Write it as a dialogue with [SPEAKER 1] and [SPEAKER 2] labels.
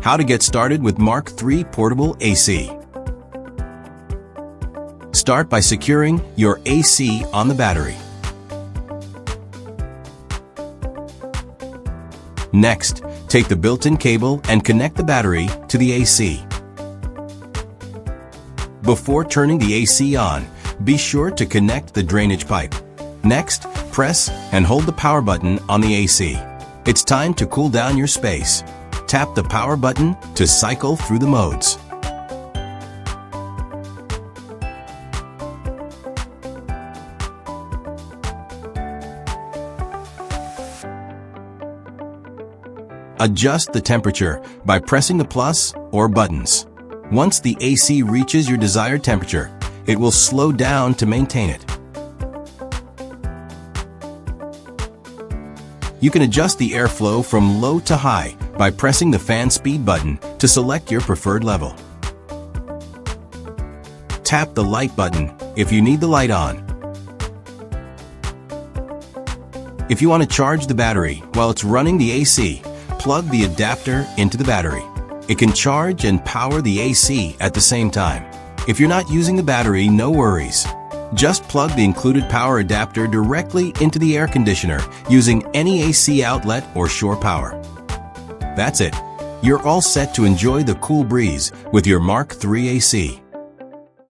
[SPEAKER 1] How to get started with Mark III Portable AC. Start by securing your AC on the battery. Next, take the built-in cable and connect the battery to the AC. Before turning the AC on, be sure to connect the drainage pipe. Next, press and hold the power button on the AC. It's time to cool down your space. Tap the power button to cycle through the modes. Adjust the temperature by pressing the plus or buttons. Once the AC reaches your desired temperature, it will slow down to maintain it. You can adjust the airflow from low to high by pressing the fan speed button to select your preferred level. Tap the light button if you need the light on. If you want to charge the battery while it's running the AC, plug the adapter into the battery. It can charge and power the AC at the same time. If you're not using the battery, no worries. Just plug the included power adapter directly into the air conditioner using any AC outlet or shore power. That's it. You're all set to enjoy the cool breeze with your Mark III AC.